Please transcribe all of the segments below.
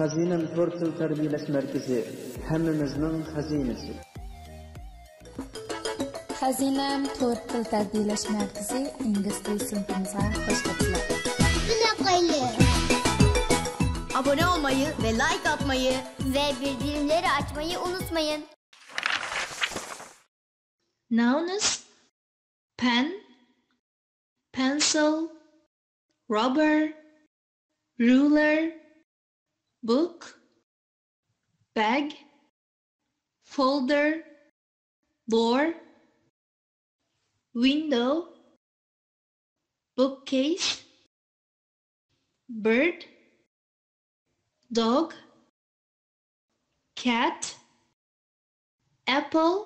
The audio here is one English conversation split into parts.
Xazinem Tortil Terbiyeleş Merkezi, hemmimizin hazinesi. Xazinem Tortil Terbiyeleş Merkezi, İngilizce sınıfımıza hoş geldiniz. Abone olmayı ve like atmayı ve bildirimleri açmayı unutmayın. Nouns: pen, pencil, rubber, ruler, book, bag, folder, door, window, bookcase, bird, dog, cat, apple,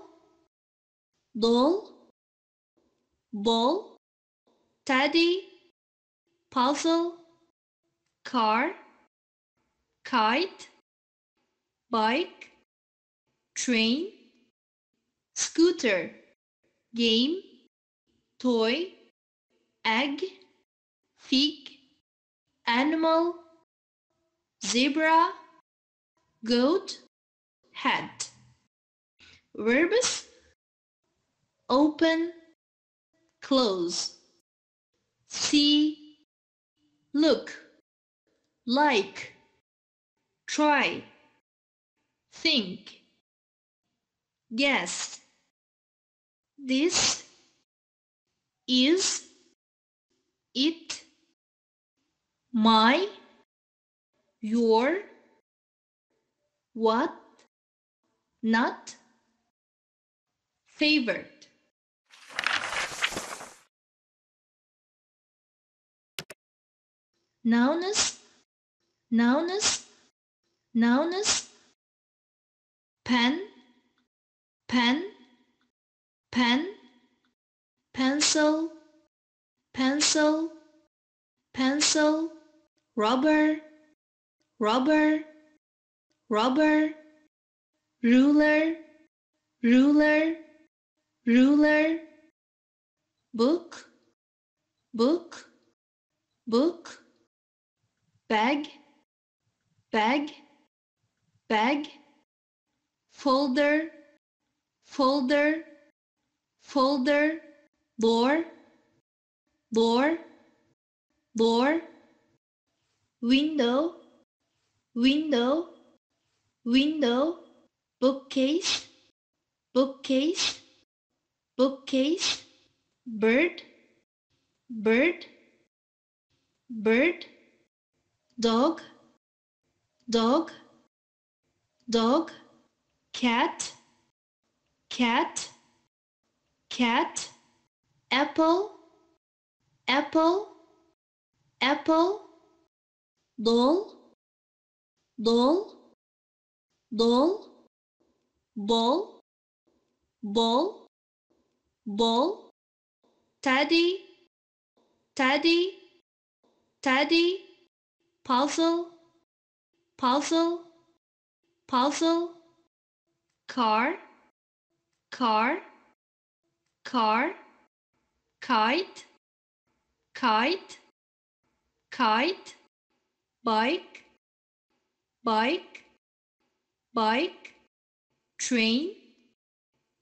doll, ball, teddy, puzzle, car, kite, bike, train, scooter, game, toy, egg, fig, animal, zebra, goat, hat. Verbs: open, close, see, look, like, try, think, guess. This is, it, my, your, what, not, favorite. Nouns: pen, pen, pen, pencil, pencil, pencil, rubber, rubber, rubber, ruler, ruler, ruler, book, book, book, bag, bag, bag, folder, folder, folder, door, door, door, window, window, window, bookcase, bookcase, bookcase, bird, bird, bird, dog, dog, dog, cat, cat, cat, apple, apple, apple, doll, doll, doll, ball, ball, ball, teddy, teddy, teddy, puzzle, puzzle, puzzle, car, car, car, kite, kite, kite, bike, bike, bike, train,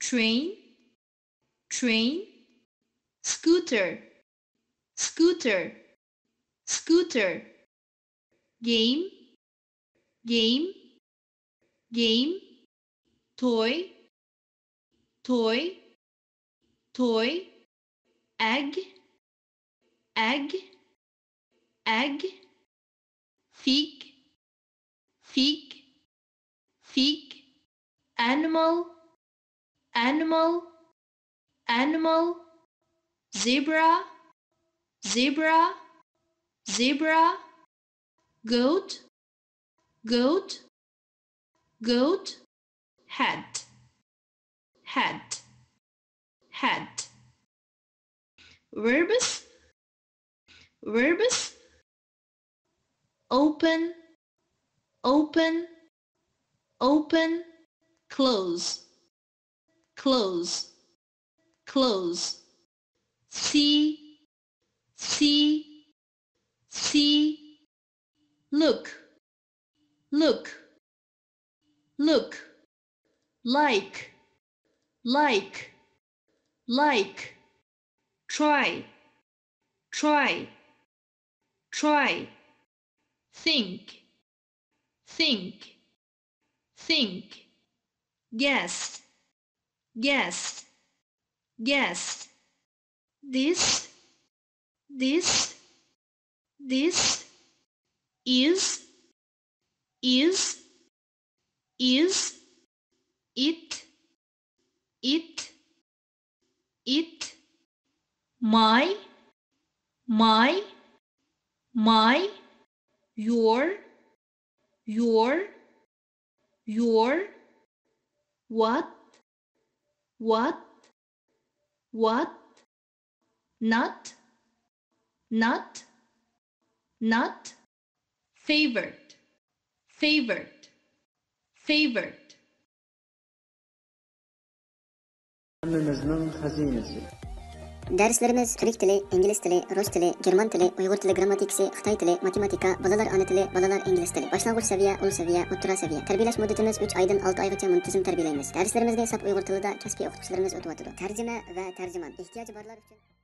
train, train, scooter, scooter, scooter, game, game, game, toy, toy, toy, egg, egg, egg, fig, fig, fig, animal, animal, animal, zebra, zebra, zebra, goat, goat, goat, hat, hat, hat. Verbs: verbs, open, open, open, close, close, close, see, see, see, look, look, look, like, try, think, guess, this, is, it, my, your, what, not, favorite, Hammamizning xazinasi. Derslerimiz Türk dili, İngiliz dili, Rus dili, German dili, Uygur dili grammatikisi, Xitay dili, matematika, balalar ana dili, balalar İngiliz dili. Başlangıç seviye, ul seviye, o'rta seviye. Terbiyelash muddatimiz 3 aydan 6 aygacha muntazam tarbiyalaymiz. Derslerimizga sap Uygur tilida kasbiy o'qituvchilarimiz o'tyotidi. Tarjima va tarjiman ehtiyoji borlar uchun